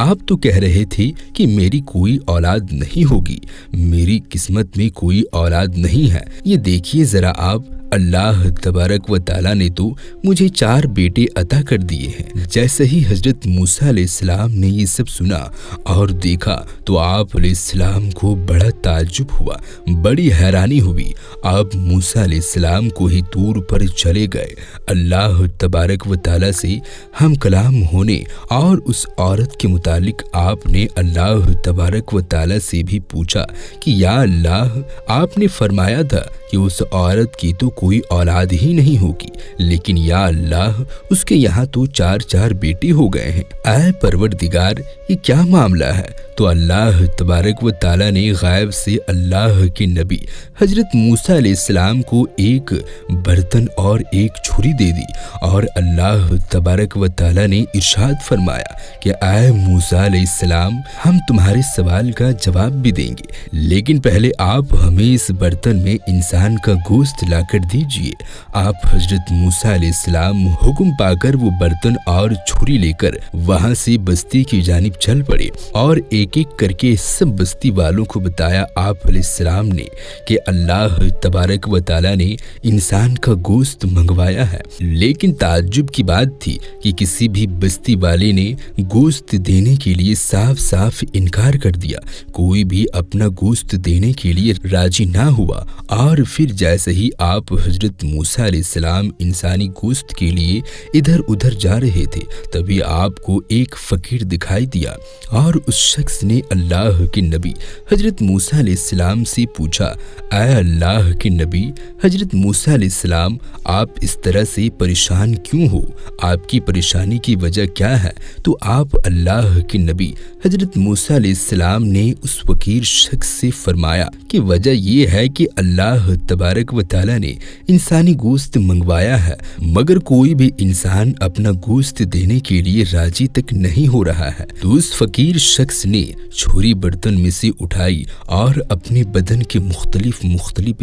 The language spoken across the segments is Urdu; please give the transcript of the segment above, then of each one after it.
آپ تو کہہ رہے تھے کہ میری کوئی اولاد نہیں ہوگی، میری قسمت میں کوئی اولاد نہیں ہے۔ یہ دیکھیے ذرا آپ، اللہ تبارک و تعالیٰ نے تو مجھے 4 بیٹے عطا کر دیے ہیں۔ جیسے ہی حضرت موسیٰ علیہ السلام نے یہ سب سنا اور دیکھا تو آپ علیہ السلام کو بڑا تعجب ہوا، بڑی حیرانی ہوئی۔ آپ موسیٰ علیہ السلام کو ہی طور پر چلے گئے، اللہ تبارک و تعالیٰ سے ہم کلام ہونے اور اس عورت کے متعلق آپ نے اللہ تبارک و تعالیٰ سے بھی پوچھا کہ یا اللہ، آپ نے فرمایا تھا کہ اس عورت کی تو کوئی اولاد ہی نہیں ہوگی، لیکن یا اللہ اس کے یہاں تو 4 بیٹے ہو گئے ہیں۔ اے پروردگار، یہ کیا معاملہ ہے؟ تو اللہ تبارک و تعالیٰ نے غیب سے اللہ کے نبی حضرت موسیٰ علیہ السلام کو ایک برتن اور ایک چھری دے دی، اور اللہ تبارک و تعالیٰ نے ارشاد فرمایا کہ اے موسیٰ علیہ السلام، ہم تمہارے سوال کا جواب بھی دیں گے، لیکن پہلے آپ ہمیں اس برتن میں انسان کا گوشت لا کر دیجئے۔ آپ حضرت موسیٰ علیہ السلام حکم پا کر وہ برتن اور چھری لے کر وہاں سے بستی کی جانب چل پڑے، اور ایک ایک کر کے سب بستی والوں کو بتایا آپ علیہ السلام نے کہ اللہ تبارک و تعالیٰ نے انسان کا گوشت منگوایا ہے۔ لیکن تعجب کی بات تھی کہ کسی بھی بستی والے نے گوشت دینے کے لیے صاف صاف انکار کر دیا، کوئی بھی اپنا گوشت دینے کے لیے راضی نہ ہوا۔ اور پھر جیسے ہی آپ حضرت موسیٰ علیہ السلام انسانی گوشت کے لیے ادھر ادھر جا رہے تھے، تبھی آپ کو ایک فقیر دکھائی دیا، اور اس شخص نے اللہ کے نبی حضرت موسیٰ علیہ السلام سے پوچھا، اے اللہ کے نبی حضرت موسیٰ علیہ السلام، آپ اس طرح سے پریشان کیوں ہو؟ آپ کی پریشانی کی وجہ کیا ہے؟ تو آپ اللہ کے نبی حضرت موسیٰ علیہ السلام نے اس فقیر شخص سے فرمایا کہ وجہ یہ ہے کہ اللہ تبارک و تعالیٰ نے انسانی گوشت منگوایا ہے، مگر کوئی بھی انسان اپنا گوشت دینے کے لیے راضی تک نہیں ہو رہا ہے۔ تو اس فقیر شخص نے چھری برتن میں سے اٹھائی اور اپنے بدن کے مختلف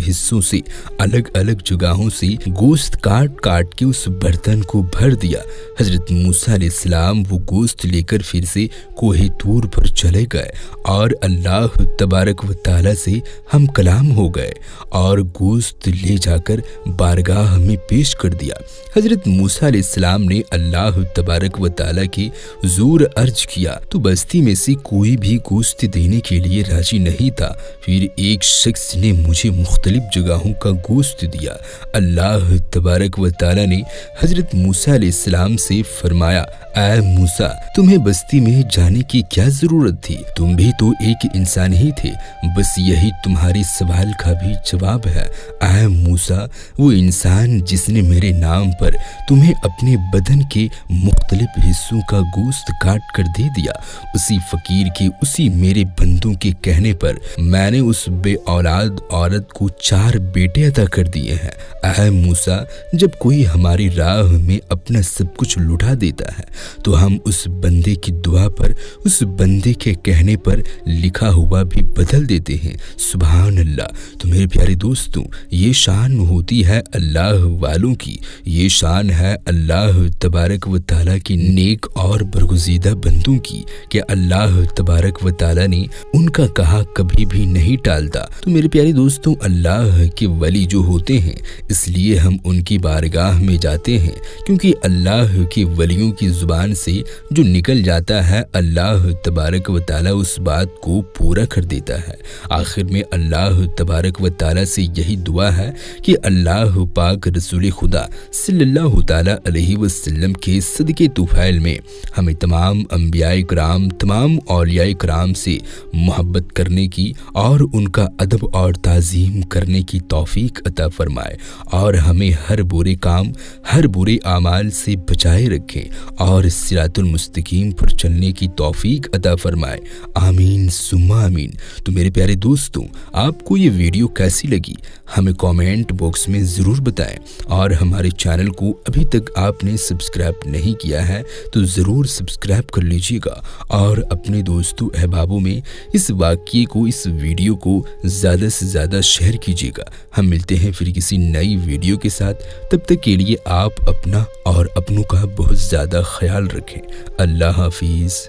حصوں سے الگ الگ جگہوں سے گوشت کاٹ کاٹ کے اس برتن کو بھر دیا۔ حضرت موسیٰ علیہ السلام وہ گوشت لے کر پھر سے کوہ طور پر چلے گئے، اور اللہ تبارک و تعالیٰ سے ہم کلام ہو گئے، اور گوشت لے جا کر بارگاہ میں پیش کر دیا۔ حضرت موسیٰ علیہ السلام نے اللہ تبارک و تعالیٰ کی زور عرض کیا تو بستی میں سے کوئی بھی گوشت دینے کے لیے راضی نہیں تھا۔ پھر ایک شخص نے مجھے مختلف جگہوں کا گوشت دیا۔ اللہ تبارک و تعالیٰ نے حضرت موسیٰ علیہ السلام سے فرمایا، اے موسیٰ، تمہیں بستی میں جانے کی کیا ضرورت تھی؟ تم بھی تو ایک انسان ہی تھے، بس یہی تمہارے سوال کا بھی جواب ہے۔ اے موسیٰ، وہ انسان جس نے میرے نام پر تمہیں اپنے بدن کے مختلف حصوں کا گوشت کاٹ کر دے دیا، اسی فقیر کے، اسی میرے بندوں کے کہنے پر میں نے اس بے اولاد عورت کو 4 بیٹے عطا کر دیے ہیں۔ اے موسیٰ، جب کوئی ہماری راہ میں اپنا سب کچھ لٹا دیتا ہے تو ہم اس بندے کی دعا پر، اس بندے کے کہنے پر لکھا ہوا بھی بدل دیتے ہیں۔ سبحان اللہ۔ تو میرے پیارے دوستوں، یہ شان ہوتی ہے اللہ والوں کی، یہ شان ہے اللہ تبارک و تعالیٰ کے نیک اور برگزیدہ بندوں کی کہ اللہ تبارک و تعالیٰ نے ان کا کہا کبھی بھی نہیں ٹالتا۔ تو میرے پیارے دوستوں، اللہ کے ولی جو ہوتے ہیں، اس لیے ہم ان کی بارگاہ میں جاتے ہیں، کیونکہ اللہ کے ولیوں کی زبان سے جو نکل جاتا ہے، اللہ تبارک و تعالیٰ اس بات کو پورا کر دیتا ہے۔ آخر میں اللہ تبارک و تعالیٰ سے یہی دعا ہے کہ اللہ پاک رسول خدا صلی اللہ تعالیٰ علیہ وسلم کے صدقے طفیل میں ہمیں تمام انبیاء کرام، تمام اولیاء کرام سے محبت کرنے کی اور ان کا ادب اور تعظیم کرنے کی توفیق عطا فرمائے، اور ہمیں ہر برے کام، ہر برے اعمال سے بچائے رکھیں، اور صراط المستقیم پر چلنے کی توفیق عطا فرمائے۔ آمین ثم آمین۔ تو میرے پیارے دوستوں، آپ کو یہ ویڈیو کیسی لگی ہمیں کامنٹ باکس میں ضرور بتائیں، اور ہمارے چینل کو ابھی تک آپ نے سبسکرائب نہیں کیا ہے تو ضرور سبسکرائب کر لیجیے گا، اور اپنے دوستوں احبابوں میں اس واقعے کو، اس ویڈیو کو زیادہ سے زیادہ شیئر کیجیے گا۔ ہم ملتے ہیں پھر کسی نئی ویڈیو کے ساتھ، تب تک کے لیے آپ اپنا اور اپنوں کا بہت زیادہ خیال رکھیں۔ اللہ حافظ۔